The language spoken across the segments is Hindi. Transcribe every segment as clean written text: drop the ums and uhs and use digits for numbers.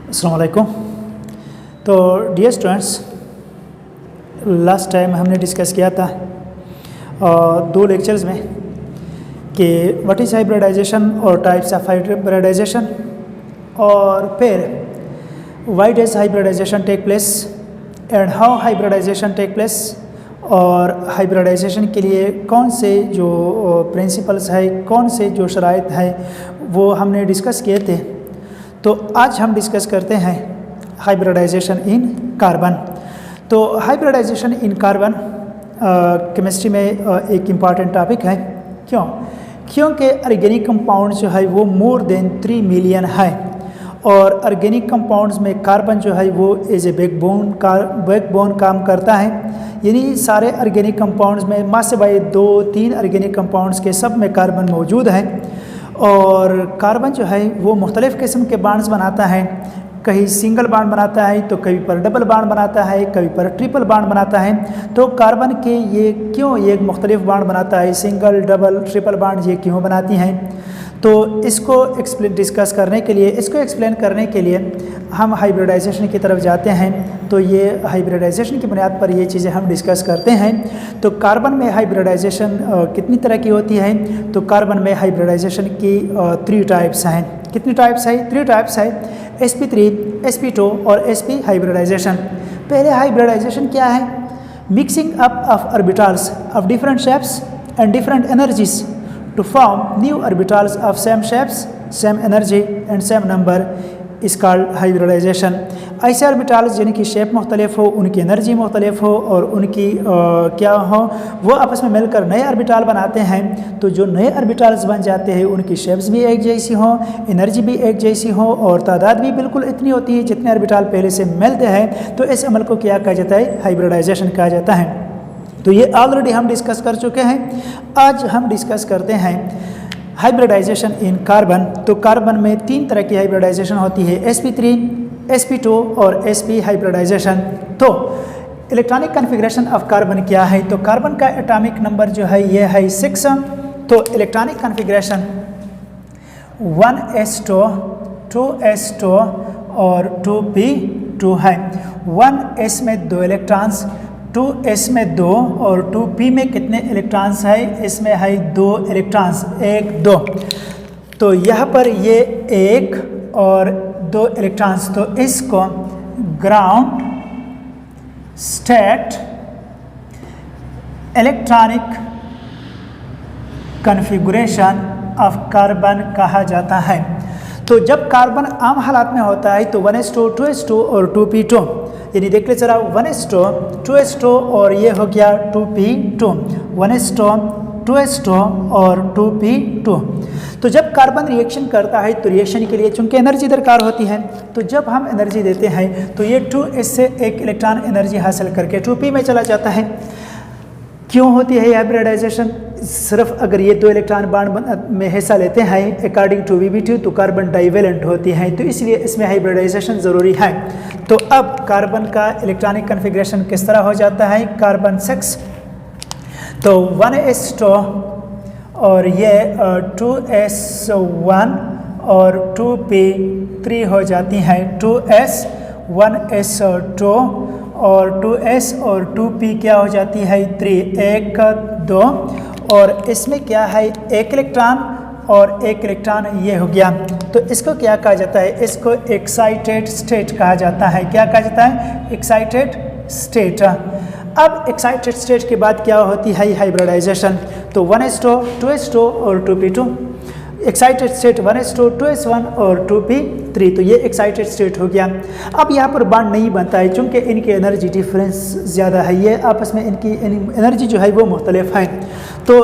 अस्सलाम वालेकुम। तो डियर स्टूडेंट्स, लास्ट टाइम हमने डिस्कस किया था दो लेक्चर्स में कि व्हाट इज़ हाइब्रिडाइजेशन और टाइप्स ऑफ हाइब्रिडाइजेशन, और फिर why does hybridization take place and how hybridization take place, और हाइब्रिडाइजेशन के लिए कौन से जो प्रिंसिपल्स है, कौन से जो शराइत है, वो हमने डिस्कस किए थे। तो आज हम डिस्कस करते हैं हाइब्रिडाइजेशन इन कार्बन। तो हाइब्रिडाइजेशन इन कार्बन केमिस्ट्री में एक इम्पॉर्टेंट टॉपिक है। क्योंकि ऑर्गेनिक कंपाउंड जो है वो मोर देन 3 मिलियन है, और ऑर्गेनिक कंपाउंड्स में कार्बन जो है वो एज ए बैकबोन काम करता है। यानी सारे ऑर्गेनिक कंपाउंड्स में मासे बाई 2-3 ऑर्गेनिक कंपाउंड्स के सब में कार्बन मौजूद है, और कार्बन जो है वो मुख्तलिफ़ किस्म के बॉन्ड्स बनाता है। कहीं सिंगल बॉन्ड बनाता है, तो कभी पर डबल बॉन्ड बनाता है, कभी पर ट्रिपल बॉन्ड बनाता है। तो कार्बन के ये क्यों ये मुख्तलिफ़ बॉन्ड बनाता है, सिंगल डबल ट्रिपल बॉन्ड ये क्यों बनाती हैं, तो इसको डिस्कस करने के लिए, इसको एक्सप्लेन करने के लिए हम हाइब्रिडाइजेशन की तरफ जाते हैं। तो ये हाइब्रिडाइजेशन की बुनियाद पर ये चीज़ें हम डिस्कस करते हैं। तो कार्बन में हाइब्रिडाइजेशन कितनी तरह की होती है? तो कार्बन में हाइब्रिडाइजेशन की 3 टाइप्स हैं। कितनी टाइप्स है? 3 टाइप्स है, sp3, sp2 और sp हाइब्रिडाइजेशन। पहले हाइब्रिडाइजेशन क्या है? Mixing up of orbitals of different shapes and different energies to form new orbitals of same shapes, same energy and same number is called hybridization। ऐसे ऑर्बिटल्स जिनकी शेप मुख्तलिफ हो, उनकी एनर्जी मुख्तलिफ हो और उनकी क्या हो, वो आपस में मिलकर नए ऑर्बिटल बनाते हैं। तो जो नए ऑर्बिटल्स बन जाते हैं उनकी शेप्स भी एक जैसी हो, एनर्जी भी एक जैसी हो और तादाद भी बिल्कुल इतनी होती है जितने ऑर्बिटल पहले से मिलते हैं। तो इस अमल को क्या कहा जाता है? हाइब्रिडाइजेशन कहा जाता है। तो ये ऑलरेडी हम डिस्कस कर चुके हैं। आज हम डिस्कस करते हैं हाइब्रिडाइजेशन इन कार्बन। तो कार्बन में 3 तरह की हाइब्रिडाइजेशन होती है, sp3, sp2 और sp हाइब्रिडाइजेशन। तो इलेक्ट्रॉनिक कन्फिग्रेशन ऑफ कार्बन क्या है? तो कार्बन का एटॉमिक नंबर जो है ये है 6। तो इलेक्ट्रॉनिक कन्फिग्रेशन 1s2, 2s2 और 2p2 है। 1s में 2 इलेक्ट्रॉन्स, 2s में 2 और 2p में कितने इलेक्ट्रॉन्स है? इसमें है 2 इलेक्ट्रॉन्स, 1 2। तो यहाँ पर ये 1 और 2 इलेक्ट्रॉन्स, तो इसको ground state electronic configuration of carbon कहा जाता है। तो जब कार्बन आम हालात में होता है तो 1s2, 2s2 और 2p2, यानी देख ले जरा 1s2, 2s2 और ये हो गया 2p2, 1s2, 2s2 और 2p2। तो जब कार्बन रिएक्शन करता है तो रिएक्शन के लिए चूंकि एनर्जी दरकार होती है, तो जब हम एनर्जी देते हैं तो ये 2s से एक इलेक्ट्रॉन एनर्जी हासिल करके 2p में चला जाता है। क्यों होती है हाइब्रिडाइजेशन? सिर्फ अगर ये 2 इलेक्ट्रॉन बॉन्ड में हिस्सा लेते हैं अकॉर्डिंग टू VB2 तो कार्बन डाइवेलेंट होती हैं, तो इसलिए इसमें हाइब्रिडाइजेशन ज़रूरी है। तो अब कार्बन का इलेक्ट्रॉनिक कन्फिग्रेशन किस तरह हो जाता है? कार्बन 6, तो 1s2 और ये 2s1 और 2p3 हो जाती हैं, 2s, 1s2 और 2s और 2p क्या हो जाती है? 3, 1 2, और इसमें क्या है? 1 इलेक्ट्रॉन और 1 इलेक्ट्रॉन ये हो गया। तो इसको क्या कहा जाता है? इसको एक्साइटेड स्टेट कहा जाता है। क्या कहा जाता है? Excited state. अब एक्साइटेड स्टेट के बाद क्या होती है? हाइब्रिडाइजेशन। तो 1s2, 2s2 और 2p2, excited state 1s2, 2s1 और 2p3, तो ये एक्साइटेड स्टेट हो गया। अब यहाँ पर बॉन्ड नहीं बनता है चूँकि इनकी एनर्जी डिफरेंस ज़्यादा है, ये आपस में इनकी एनर्जी जो है वो मुख्तलिफ है। तो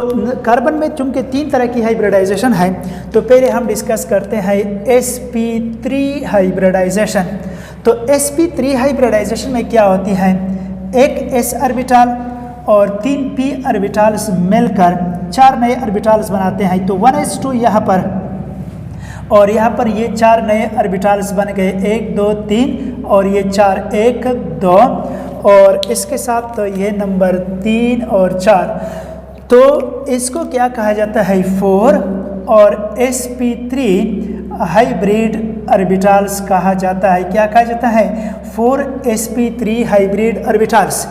कार्बन में चूँकि 3 तरह की हाइब्रिडाइजेशन है, तो पहले हम डिस्कस करते हैं sp3 हाइब्रिडाइजेशन। तो sp3 हाइब्रिडाइजेशन में क्या होती है? एक s ऑर्बिटल और 3 p ऑर्बिटल्स मिलकर 4 नए ऑर्बिटल्स बनाते हैं। तो 1s2 यहाँ पर और यहाँ पर ये 4 नए ऑर्बिटल्स बन गए, 1 2 3 और ये 4, 1 2 और इसके साथ तो ये नंबर 3 और 4। तो इसको क्या कहा जाता है? 4 और sp3 हाइब्रिड ऑर्बिटल्स कहा जाता है। क्या कहा जाता है? 4sp3 hybrid orbitals.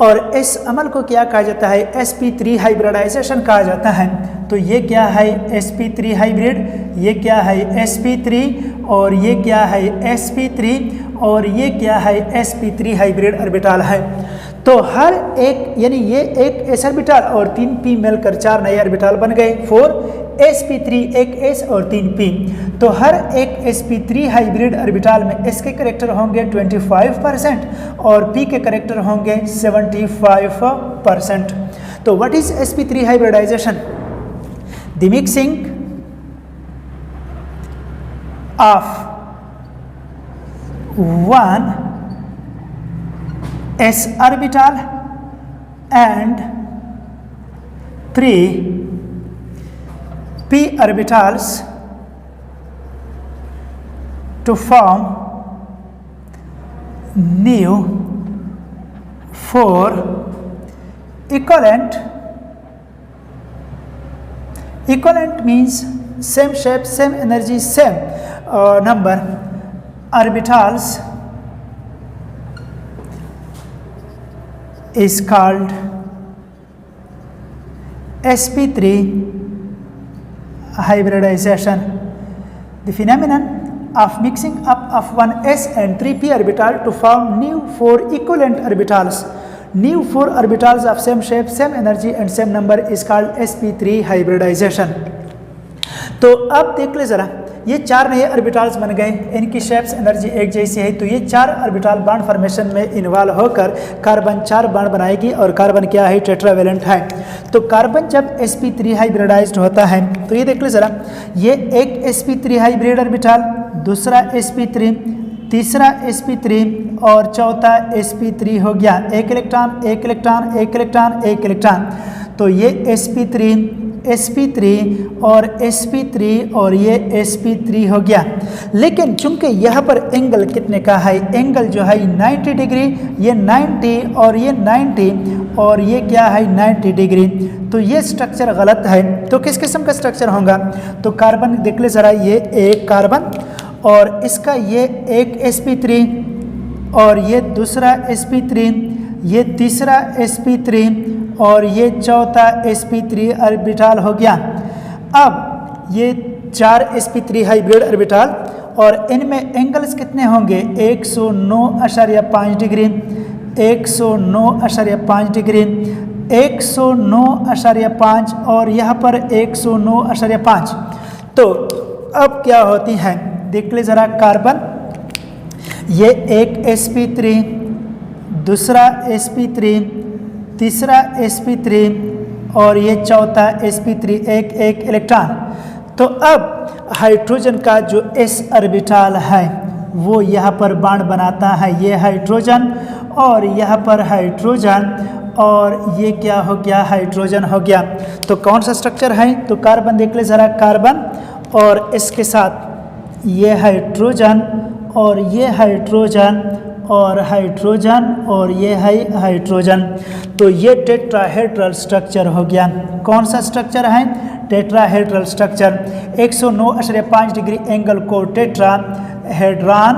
और इस अमल को क्या कहा जाता है? sp3 हाइब्रिडाइजेशन कहा जाता है। तो ये क्या है? sp3 हाइब्रिड, ये क्या है? sp3, और ये क्या है? sp3, और ये क्या है? sp3 हाइब्रिड ऑर्बिटल है। तो हर एक यानी ये एक s ऑर्बिटल और 3p मिलकर 4 नए ऑर्बिटल बन गए, 4sp3, एक s और 3p। तो हर एक sp3 हाइब्रिड ऑर्बिटल में s के करेक्टर होंगे 25% और p के करेक्टर होंगे 75%। तो what is sp3 hybridization? The mixing of one s orbital and 3 p orbitals to form new 4 equivalent means same shape, same energy, same number orbitals is called sp3 hybridization. The phenomenon of mixing up of one s and 3p orbital to form new 4 equivalent orbitals. New 4 orbitals of same shape, same energy and same number is called sp3 hybridization. तो अब देख ले जरा, ये 4 नए ऑर्बिटल्स बन गए, इनकी शेप्स एनर्जी एक जैसी है। तो ये 4 ऑर्बिटल बॉन्ड फॉर्मेशन में इन्वॉल्व होकर कार्बन 4 बॉन्ड बनाएगी और कार्बन क्या है? टेट्रावेलेंट है। तो कार्बन जब sp3 हाइब्रिडाइज्ड होता है तो ये देख लो जरा, ये एक sp3 हाइब्रिड ऑर्बिटल, दूसरा sp3, तीसरा sp3 और चौथा sp3 हो गया। एक इलेक्ट्रॉन, एक इलेक्ट्रॉन, एक इलेक्ट्रॉन, एक इलेक्ट्रॉन। तो ये sp3 और sp3 और ये sp3 हो गया। लेकिन चूंकि यहाँ पर एंगल कितने का है? एंगल जो है 90 डिग्री, ये 90 और ये 90 और ये क्या है? 90 डिग्री। तो ये स्ट्रक्चर गलत है। तो किस किस्म का स्ट्रक्चर होगा? तो कार्बन देख ले जरा, ये एक कार्बन और इसका ये एक sp3 और ये दूसरा sp3, ये तीसरा sp3 और ये चौथा sp3 ऑर्बिटल हो गया। अब ये 4 sp3 हाइब्रिड ऑर्बिटल और इनमें एंगल्स कितने होंगे? 109.5 डिग्री, 109.5 डिग्री, 109.5 और यहाँ पर 109.5। तो अब क्या होती हैं? देख ले ज़रा, कार्बन ये एक sp3, दूसरा sp3, तीसरा sp3 और ये चौथा sp3, एक एक इलेक्ट्रॉन। तो अब हाइड्रोजन का जो s ऑर्बिटल है वो यहाँ पर बॉन्ड बनाता है, ये हाइड्रोजन और यहाँ पर हाइड्रोजन और ये क्या हो गया? हाइड्रोजन हो गया। तो कौन सा स्ट्रक्चर है? तो कार्बन देख ले ज़रा, कार्बन और इसके साथ ये हाइड्रोजन और ये हाइड्रोजन और हाइड्रोजन और ये है हाइड्रोजन। तो ये टेट्राहेड्रल स्ट्रक्चर हो गया। कौन सा स्ट्रक्चर है? Tetrahedral structure. 109.5 डिग्री एंगल को टेट्राहेड्रॉन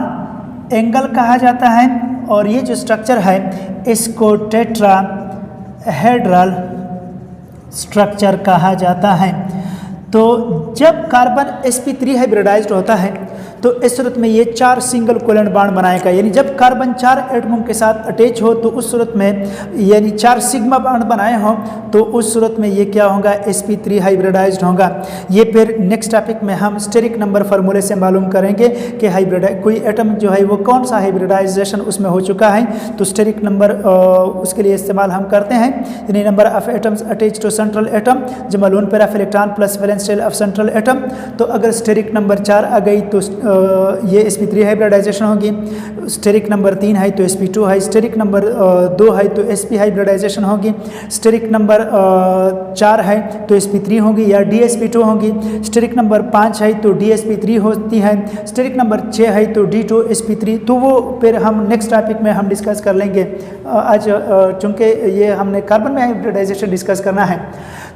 एंगल कहा जाता है और ये जो स्ट्रक्चर है इसको टेट्राहेड्रल स्ट्रक्चर कहा जाता है। तो जब कार्बन sp3 हाइब्रिडाइज्ड होता है तो इस सूरत में ये 4 सिंगल कोवेलेंट बॉन्ड बनाएगा। यानी जब कार्बन 4 एटमों के साथ अटैच हो तो उस सूरत में यानी 4 सिग्मा बॉन्ड बनाए हों तो उस सूरत में ये क्या होगा? sp3 हाइब्रिडाइज्ड होगा। ये फिर नेक्स्ट टॉपिक में हम स्टेरिक नंबर फार्मूले से मालूम करेंगे कि हाइब्रिड कोई एटम जो है वो कौन सा हाइब्रिडाइजेशन उसमें हो चुका है। तो स्टेरिक नंबर उसके लिए इस्तेमाल हम करते हैं, यानी number of atoms attach to central atom जमा lone pair of electron plus valence shell of central atom. तो अगर स्टेरिक नंबर 4 आ गई तो ये sp3 हाइब्रिडाइजेशन होगी। स्टेरिक नंबर 3 है तो sp2 है। स्टेरिक नंबर 2 है तो sp हाइब्रिडाइजेशन होगी। स्टेरिक नंबर 4 है तो sp3 होगी या dsp2 होगी। स्टेरिक नंबर 5 है तो dsp3 होती है। स्टेरिक नंबर 6 है तो d2sp3। तो वो फिर हम नेक्स्ट टॉपिक में हम डिस्कस कर लेंगे। आज चूँकि ये हमने कार्बन में हाइब्रिडाइजेशन डिस्कस करना है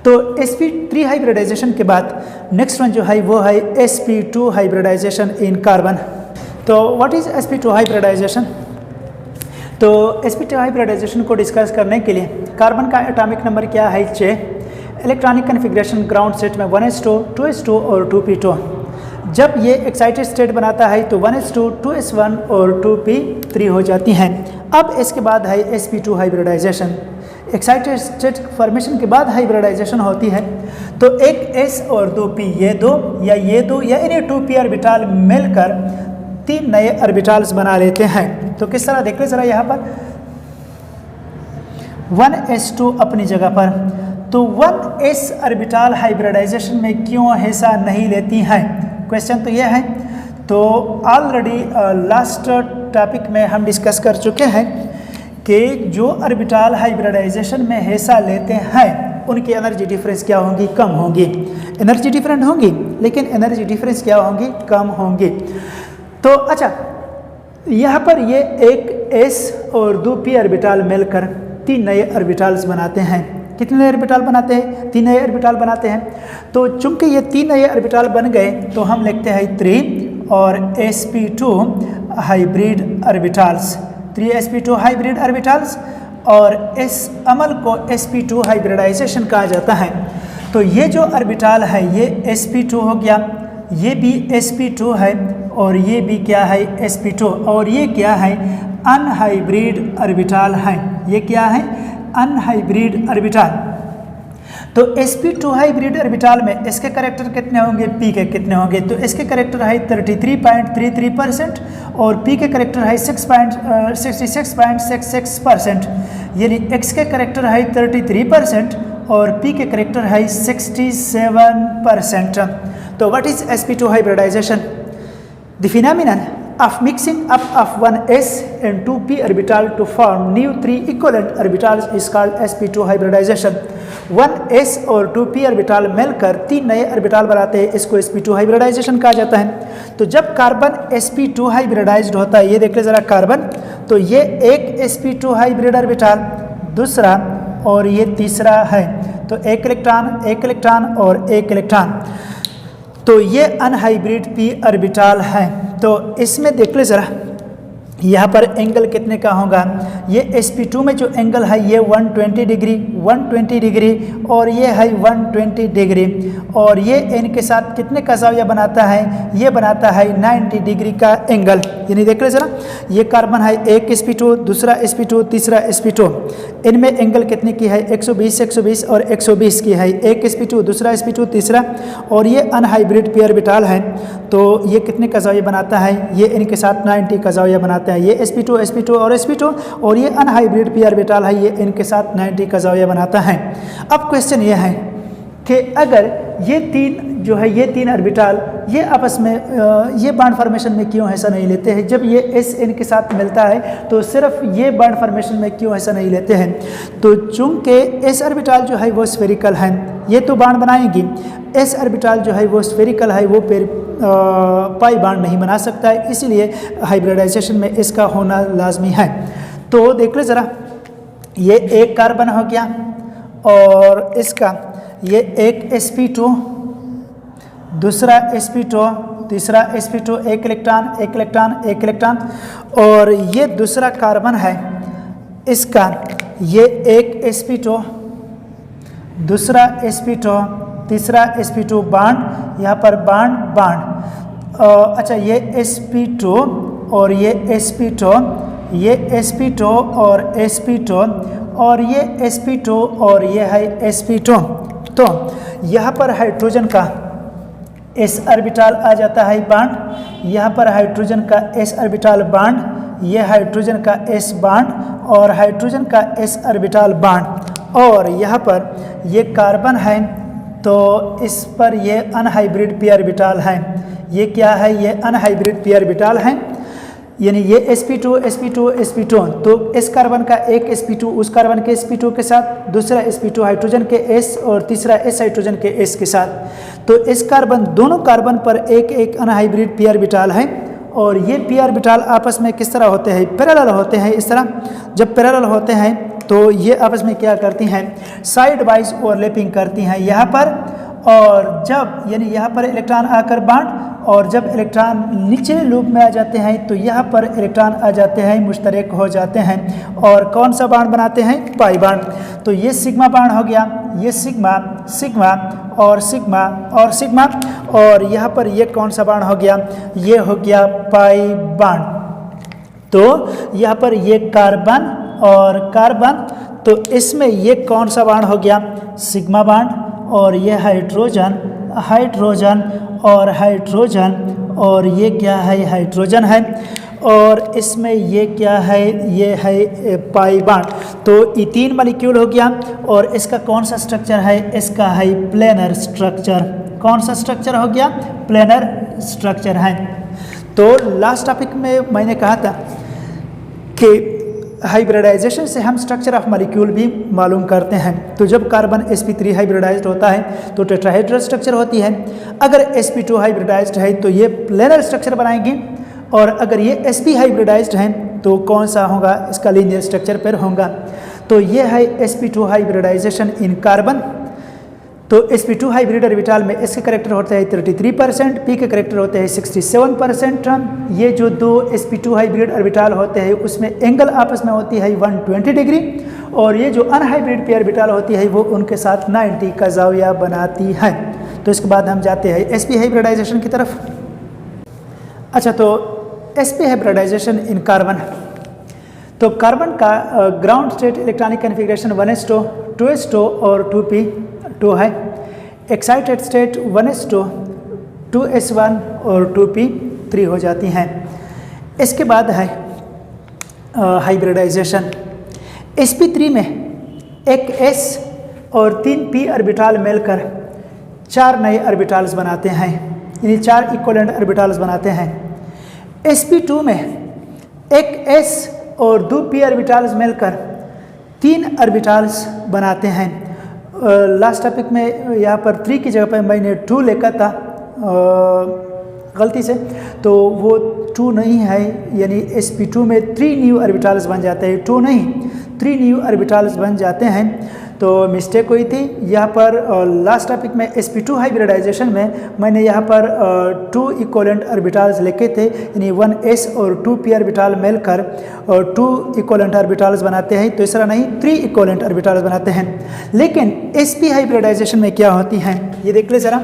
तो sp3 हाइब्रिडाइजेशन के बाद नेक्स्ट वन जो है वो है sp2 हाइब्रिडाइजेशन इन कार्बन। तो व्हाट इज sp2 हाइब्रिडाइजेशन? तो sp2 हाइब्रिडाइजेशन को डिस्कस करने के लिए कार्बन का एटॉमिक नंबर क्या है 6, इलेक्ट्रॉनिक कन्फिग्रेशन ग्राउंड स्टेट में 1s2, 2s2 और 2p2। जब ये एक्साइटेड स्टेट बनाता है तो 1s2, 2s1 और 2p3 हो जाती हैं। अब इसके बाद है sp2 hybridisation. Excited state formation के बाद हाइब्रिडाइजेशन होती है, तो एक s और 2p ये दो या इन्हें 2p ऑर्बिटल मिलकर 3 नए ऑर्बिटल्स बना लेते हैं। तो किस तरह देख रहे ज़रा यहाँ पर 1s2 अपनी जगह पर, तो 1s ऑर्बिटल हाइब्रिडाइजेशन में क्यों हिस्सा नहीं लेती हैं? क्वेश्चन तो यह है। तो ऑलरेडी लास्ट टॉपिक में हम डिस्कस कर चुके हैं कि जो ऑर्बिटल हाइब्रिडाइजेशन में हिस्सा लेते हैं उनकी एनर्जी डिफरेंस क्या होंगी? कम होंगी। एनर्जी डिफरेंट होंगी लेकिन एनर्जी डिफरेंस क्या होंगी? कम होंगी। तो अच्छा, यहाँ पर ये एक s और 2p ऑर्बिटल मिलकर 3 नए ऑर्बिटल्स बनाते हैं। कितने नए ऑर्बिटल बनाते हैं? 3 नए ऑर्बिटल बनाते हैं। तो चूंकि ये 3 नए ऑर्बिटल बन गए तो हम लिखते हैं 3 और sp2 hybrid orbitals, 3 sp2 hybrid orbitals, और इस अमल को sp2 हाइब्रिडाइजेशन कहा जाता है। तो ये जो ऑर्बिटल है ये sp2 हो गया, ये भी sp2 है और ये भी क्या है? sp2। और ये क्या है? अनहाइब्रिड ऑर्बिटल है। ये क्या है? Unhybrid orbital. तो sp2 हाइब्रिड ऑर्बिटल में इसके करेक्टर कितने होंगे? p के कितने होंगे? तो इसके करेक्टर है 33.33% और p के करेक्टर है 66.66%। यानी x के करेक्टर है 33% और p के करेक्टर है 67%। तो what is sp2 hybridization? The phenomenon of mixing up of one s and 2p orbital to form new 3 equivalent orbitals is called sp2 hybridization। 1s और 2p ऑर्बिटल मिलकर 3 नए ऑर्बिटल बनाते हैं, इसको sp2 हाइब्रिडाइजेशन कहा जाता है। तो जब कार्बन sp2 हाइब्रिडाइज्ड होता है, ये देख ले जरा कार्बन, तो ये एक sp2 हाइब्रिड ऑर्बिटल, दूसरा और ये तीसरा है, तो एक इलेक्ट्रॉन और एक इलेक्ट्रॉन। तो ये अनहाइब्रिड p ऑर्बिटल है। तो इसमें देख ले ज़रा यहाँ पर एंगल कितने का होगा? ये sp2 में जो एंगल है ये 120 डिग्री और ये है 120 डिग्री, और ये इनके साथ कितने का ज़ाविया बनाता है? ये बनाता है 90 डिग्री का एंगल। यानी देख ले ज़रा, ये कार्बन है एक sp2, दूसरा sp2, तीसरा sp2, इनमें एंगल कितने की है? 120 और 120 की है। एक sp2, दूसरा sp2, तीसरा, और ये अनहाइब्रिड p ऑर्बिटल है, तो ये कितने का ज़ाविया बनाता है? ये इनके साथ 90 का ज़ाविया बनाता है। ये sp2 और sp2, और ये अनहाइब्रिड p ऑर्बिटल है, ये इनके साथ 90 का ज़ाविया बनाता है। अब क्वेश्चन ये है कि अगर ये 3 ऑर्बिटल ये आपस में ये बॉन्ड फॉर्मेशन में क्यों हिस्सा नहीं लेते हैं? जब ये s इनके साथ मिलता है तो सिर्फ ये बॉन्ड फॉर्मेशन में क्यों हिस्सा नहीं लेते हैं? तो चूंकि s ऑर्बिटल जो है वो स्फेरिकल है, ये तो बॉन्ड बनाएंगी, s ऑर्बिटल जो है वो स्फेरिकल है, वो पाई बॉन्ड नहीं बना सकता है, इसीलिए हाइब्रिडाइजेशन में इसका होना लाजमी है। तो देख लो ज़रा, ये एक कार्बन हो गया और इसका ये एक sp2, दूसरा sp2, तीसरा sp2, एक इलेक्ट्रॉन, और ये दूसरा कार्बन है, इसका ये एक sp2, दूसरा sp2, तीसरा sp2 बॉन्ड, यहाँ पर बॉन्ड। अच्छा, ये sp2 और ये sp2, ये sp2 और sp2, और ये sp2 और ये है sp2। तो यहाँ पर हाइड्रोजन का s ऑर्बिटल आ जाता है बॉन्ड, यहाँ पर हाइड्रोजन का s ऑर्बिटल बॉन्ड, ये हाइड्रोजन का s बॉन्ड और हाइड्रोजन का s ऑर्बिटल बॉन्ड, और यहाँ पर ये कार्बन है, तो इस पर ये अनहाइब्रिड p ऑर्बिटल है। ये क्या है? ये अनहाइब्रिड p ऑर्बिटल है, यानी ये sp2, तो इस कार्बन का एक sp2 उस कार्बन के sp2 के साथ, दूसरा sp2 हाइड्रोजन के s और तीसरा s हाइड्रोजन के s के साथ। तो इस दोनों कार्बन पर एक अनहाइब्रिड p ऑर्बिटल है, और ये p ऑर्बिटल आपस में किस तरह होते हैं? पैरेलल होते हैं। इस तरह जब पैरेलल होते हैं तो ये आपस में क्या करती हैं, साइड वाइज ओवरलैपिंग करती हैं यहाँ पर, और जब यानी यहाँ पर इलेक्ट्रॉन आकर बांड, और जब इलेक्ट्रॉन निचले लूप में आ जाते हैं तो यहाँ पर इलेक्ट्रॉन आ जाते हैं, मुश्तरक हो जाते हैं, और कौन सा बांड बनाते हैं, पाई बांड। तो ये सिग्मा बांड हो गया, ये सिग्मा, सिग्मा और सिग्मा और सिग्मा, और यहाँ पर ये कौन सा बांड हो गया, ये हो गया पाई बांड। तो यहाँ पर ये कार्बन और कार्बन, तो इसमें ये कौन सा बांड हो गया, सिग्मा बांड, और ये हाइड्रोजन, हाइड्रोजन और हाइड्रोजन, और ये क्या है, हाइड्रोजन है, और इसमें ये क्या है, ये है पाई बांड। तो ये 3 मॉलिक्यूल हो गया, और इसका कौन सा स्ट्रक्चर है, इसका है प्लेनर स्ट्रक्चर। कौन सा स्ट्रक्चर हो गया, प्लेनर स्ट्रक्चर है। तो लास्ट टॉपिक में मैंने कहा था कि हाइब्रिडाइजेशन से हम स्ट्रक्चर ऑफ मॉलिक्यूल भी मालूम करते हैं। तो जब कार्बन sp3 हाइब्रिडाइज्ड होता है तो टेट्राहेड्रल स्ट्रक्चर होती है। अगर sp2 हाइब्रिडाइज्ड है तो ये प्लेनर स्ट्रक्चर बनाएंगे, और अगर ये sp हाइब्रिडाइज्ड है तो कौन सा होगा, इसका लीनियर स्ट्रक्चर पर होगा। तो ये है sp2 हाइब्रिडाइजेशन इन कार्बन। तो sp2 हाइब्रिड ऑर्बिटल में इसके करेक्टर होते हैं 33%, p के करेक्टर होते हैं 67%। ये जो दो sp2 हाइब्रिड ऑर्बिटल होते हैं उसमें एंगल आपस में होती है 120 डिग्री, और ये जो अनहाइब्रिड p ऑर्बिटल होती है वो उनके साथ 90 का जाविया बनाती है। तो इसके बाद हम जाते हैं sp हाइब्रिडाइजेशन की तरफ। अच्छा, तो sp हाइब्रिडाइजेशन इन कार्बन। तो कार्बन का ground state electronic configuration 1s2, 2s2 और 2p2 है। एक्साइटेड स्टेट 1s2, 2s1 और 2p3 हो जाती हैं। इसके बाद है हाइब्रिडाइजेशन। sp3 में एक s और 3 p ऑर्बिटल मिलकर 4 नए ऑर्बिटल्स बनाते हैं, यानी 4 इक्विवेलेंट ऑर्बिटल्स बनाते हैं। sp2 में एक s और 2 p ऑर्बिटल्स मिलकर 3 ऑर्बिटल्स बनाते हैं। लास्ट टॉपिक में यहाँ पर 3 की जगह पर मैंने 2 लिखा था गलती से, तो वो 2 नहीं है, यानी sp2 में 3 न्यू ऑर्बिटल्स बन जाते हैं, 2 नहीं 3 न्यू ऑर्बिटल्स बन जाते हैं। तो मिस्टेक हुई थी यहाँ पर। लास्ट टॉपिक में sp2 हाइब्रिडाइजेशन में मैंने यहाँ पर 2 इक्विवेलेंट ऑर्बिटल्स लिखे थे, यानी 1s और 2p ऑर्बिटल मिलकर 2 इक्विवेलेंट ऑर्बिटल्स बनाते हैं। तो इस तरह नहीं, 3 इक्विवेलेंट ऑर्बिटल्स बनाते हैं। लेकिन sp हाइब्रिडाइजेशन में क्या होती हैं, ये देख ले ज़रा।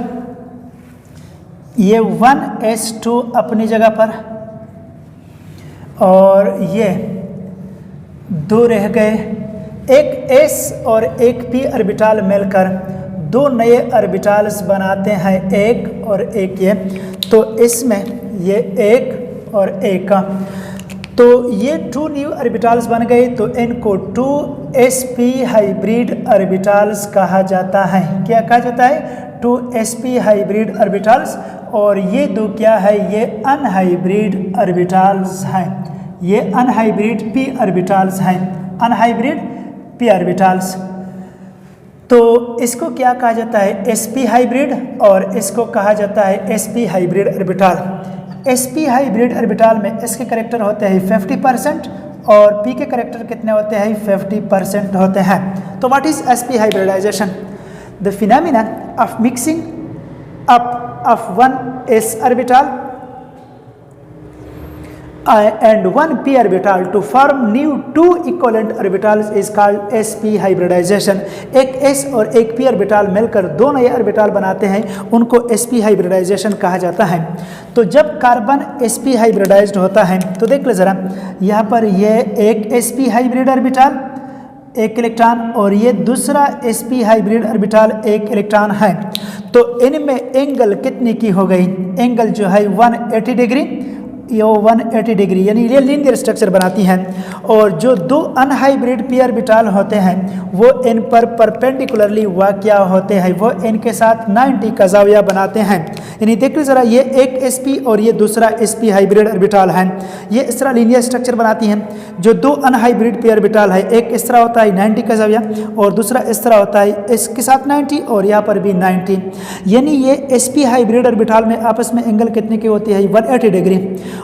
ये 1s2 अपनी जगह पर, और ये 2 रह गए, एक s और एक p ऑर्बिटल मिलकर 2 नए ऑर्बिटल्स बनाते हैं, एक और एक ये। तो इसमें ये एक और एक का, तो ये 2 न्यू ऑर्बिटल्स बन गए, तो इनको 2sp हाइब्रिड ऑर्बिटल्स कहा जाता है। क्या कहा जाता है, 2sp हाइब्रिड ऑर्बिटल्स। और ये 2 क्या है, ये अनहाइब्रिड ऑर्बिटल्स हैं, ये अनहाइब्रिड p ऑर्बिटल्स हैं, अनहाइब्रिड p ऑर्बिटल्स। तो इसको क्या कहा जाता है, sp हाइब्रिड, और इसको कहा जाता है sp hybrid orbital. sp hybrid orbital में इसके करेक्टर होते हैं 50% और p के करेक्टर कितने होते हैं, 50% होते हैं। तो what is sp hybridization? The phenomena of mixing up of 1s orbital and 1p orbital to form new 2 equivalent orbitals is called sp hybridization। एक s और एक p ऑर्बिटल मिलकर 2 नए ऑर्बिटल बनाते हैं, उनको sp हाइब्रिडाइजेशन कहा जाता है। तो जब कार्बन sp हाइब्रिडाइज्ड होता है तो देख ले ज़रा, यहाँ पर ये एक sp हाइब्रिड ऑर्बिटल एक इलेक्ट्रॉन, और ये दूसरा sp हाइब्रिड ऑर्बिटल एक इलेक्ट्रॉन है। तो इनमें एंगल कितनी की हो गई, एंगल जो है 180 डिग्री, ये 180 डिग्री, यानी ये लीनियर स्ट्रक्चर बनाती हैं। और जो 2 अनहाइब्रिड p ऑर्बिटल होते हैं वो इन पर परपेंडिकुलरली वाक़या होते हैं, वो इनके साथ 90 का ज़ाविया बनाते हैं, यानी देख लीजिए ज़रा, ये एक sp और ये दूसरा sp हाइब्रिड ऑर्बिटल है, ये इस तरह लीनियर स्ट्रक्चर बनाती हैं। जो दो अनहाइब्रिड पेयर ऑर्बिटल है, एक इस तरह होता है 90 का ज़ाविया और दूसरा इस तरह होता है इसके साथ 90 और यहाँ पर भी 90, यानी ये sp हाइब्रिड ऑर्बिटल में आपस में एंगल कितने की होती है 180 डिग्री,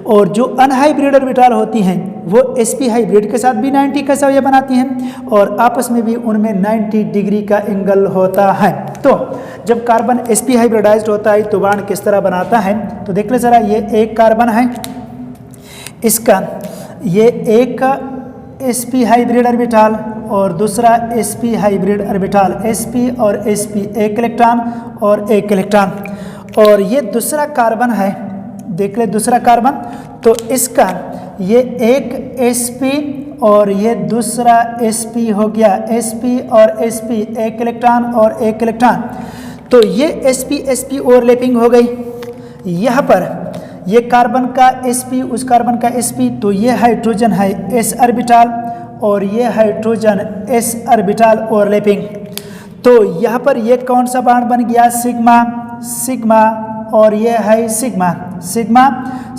और जो अनहाइब्रिड ऑर्बिटल होती हैं वो sp हाइब्रिड के साथ भी 90 का ज़ाविया बनाती हैं और आपस में भी उनमें 90 डिग्री का एंगल होता है। तो जब कार्बन sp हाइब्रिडाइज्ड होता है तो बॉन्ड किस तरह बनाता है, तो देख ले ज़रा, ये एक कार्बन है, इसका ये एक sp हाइब्रिड ऑर्बिटल और दूसरा sp हाइब्रिड ऑर्बिटल, sp और sp, एक इलेक्ट्रॉन और एक इलेक्ट्रॉन, और ये दूसरा कार्बन है, देख ले दूसरा कार्बन, तो इसका ये एक sp और ये दूसरा sp हो गया, sp और sp, एक इलेक्ट्रॉन और एक इलेक्ट्रॉन, तो ये sp sp ओवरलैपिंग हो गई। यहाँ पर ये कार्बन का sp उस कार्बन का sp, तो ये हाइड्रोजन है s ऑर्बिटल और ये हाइड्रोजन s ऑर्बिटल ओवरलैपिंग, तो यहाँ पर ये कौन सा बॉन्ड बन गया सिग्मा सिग्मा, और ये है सिग्मा सिग्मा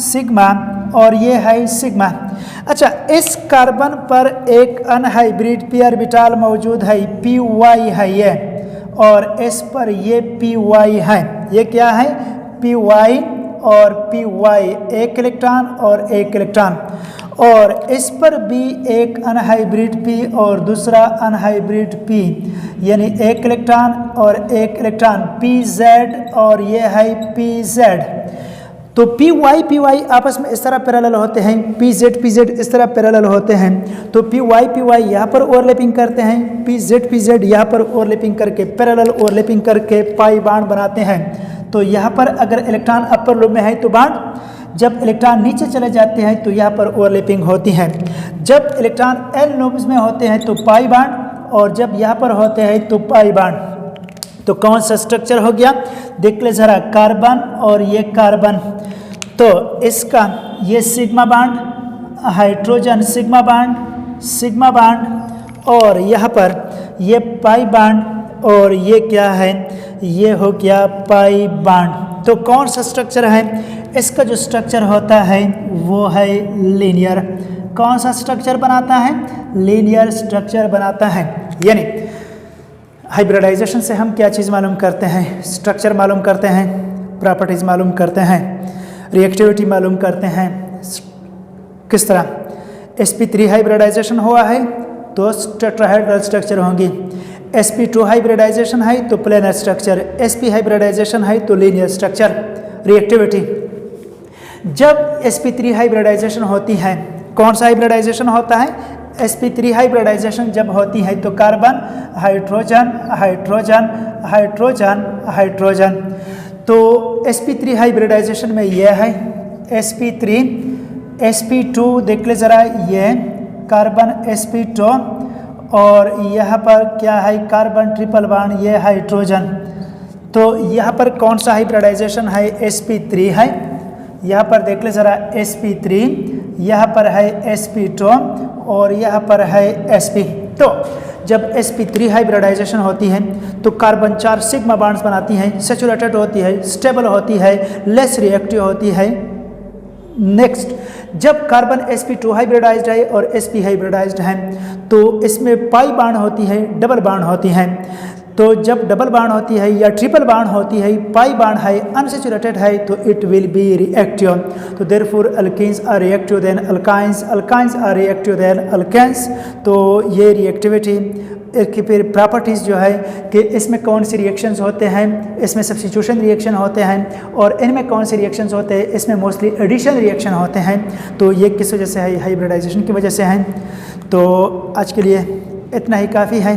सिग्मा, और ये है सिग्मा। अच्छा, इस कार्बन पर एक अनहाइब्रिड पी ऑर्बिटल मौजूद है, py है ये, और इस पर ये py है, ये क्या है py और py, एक इलेक्ट्रॉन और एक इलेक्ट्रॉन, और इस पर भी एक अनहाइब्रिड p और दूसरा अनहाइब्रिड p, यानी एक इलेक्ट्रॉन और एक इलेक्ट्रॉन, pz और ये है pz, तो py आपस में इस तरह पैरेलल होते हैं, pz इस तरह पैरेलल होते हैं, तो py यहाँ पर ओवरलैपिंग करते हैं, pz यहाँ पर ओवरलैपिंग करके पैरेलल ओवरलैपिंग करके पाई बॉन्ड बनाते हैं। तो यहाँ पर अगर इलेक्ट्रॉन अपर लूप में है तो बॉन्ड, जब इलेक्ट्रॉन नीचे चले जाते हैं तो यहाँ पर ओवरलैपिंग होती है, जब इलेक्ट्रॉन एल लूप्स में होते हैं तो पाई बॉन्ड, और जब यहाँ पर होते हैं तो पाई बॉन्ड। तो कौन सा स्ट्रक्चर हो गया, देख ले ज़रा, कार्बन और ये कार्बन, तो इसका ये sigma bond, hydrogen sigma bond, और यहाँ पर ये पाई बॉन्ड, और ये क्या है, ये हो गया पाई बॉन्ड। तो कौन सा स्ट्रक्चर है, इसका जो स्ट्रक्चर होता है वो है लीनियर। कौन सा स्ट्रक्चर बनाता है, लीनियर स्ट्रक्चर बनाता है। यानी हाइब्रिडाइजेशन से हम क्या चीज़ मालूम करते हैं, स्ट्रक्चर मालूम करते हैं, प्रॉपर्टीज़ मालूम करते हैं, रिएक्टिविटी मालूम करते हैं। किस तरह, sp3 हाइब्रिडाइजेशन हुआ है तो टेट्राहेड्रल स्ट्रक्चर होंगी, sp2 हाइब्रिडाइजेशन है तो प्लेनर स्ट्रक्चर, sp हाइब्रिडाइजेशन है तो लीनियर स्ट्रक्चर। रिएक्टिविटी, जब sp3 हाइब्रिडाइजेशन होती है, कौन सा हाइब्रिडाइजेशन होता है, sp3 हाइब्रिडाइजेशन जब होती है तो carbon hydrogen hydrogen hydrogen hydrogen, तो sp3 हाइब्रिडाइजेशन में यह है sp3, sp2 देख ले ज़रा, ये कार्बन sp2, और यहाँ पर क्या है कार्बन ट्रिपल बॉन्ड, ये हाइड्रोजन। तो यहाँ पर कौन सा हाइब्रिडाइजेशन है, sp3 है, यहाँ पर देख ले ज़रा sp3, यहाँ पर है sp2 और यहाँ पर है sp। तो जब sp3 हाइब्रिडाइजेशन होती है तो कार्बन 4 सिग्मा बॉन्ड्स बनाती हैं, सैचुरेटेड होती है, स्टेबल होती है, लेस रिएक्टिव होती है। नेक्स्ट, जब कार्बन sp2 हाइब्रिडाइज्ड है और sp हाइब्रिडाइज्ड है तो इसमें पाई बॉन्ड होती है, डबल बॉन्ड होती है। तो जब डबल बॉन्ड होती है या ट्रिपल बॉन्ड होती है, पाई बॉन्ड है, अनसैचुरेटेड है, तो इट विल बी रिएक्टिव। तो therefore alkenes are reactive than alkynes, alkynes are reactive than alkenes. तो ये रिएक्टिविटी की फिर प्रॉपर्टीज़ जो है कि इसमें कौन सी रिएक्शंस होते हैं, इसमें सब्स्टिट्यूशन रिएक्शन होते हैं, और इनमें कौन से रिएक्शंस होते हैं, इसमें मोस्टली एडिशन रिएक्शन होते हैं। तो ये किस वजह से है, हाइब्रिडाइजेशन की वजह से है। तो आज के लिए इतना ही काफ़ी है,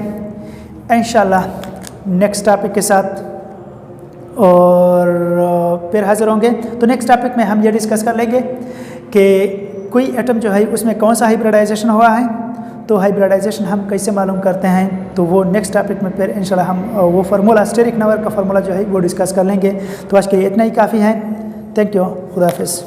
इंशाल्लाह नेक्स्ट टॉपिक के साथ और फिर हाज़िर होंगे। तो नेक्स्ट टॉपिक में हम ये डिस्कस कर लेंगे कि कोई एटम जो है उसमें कौन सा हाइब्रिडाइजेशन हुआ है, तो हाइब्रिडाइजेशन हम कैसे मालूम करते हैं, तो वो नेक्स्ट टॉपिक में फिर इंशाल्लाह हम वो फार्मूला, स्टेरिक नंबर का फार्मूला जो है वो डिस्कस कर लेंगे। तो आज के लिए इतना ही काफ़ी है। थैंक यू, खुदा हाफिज़।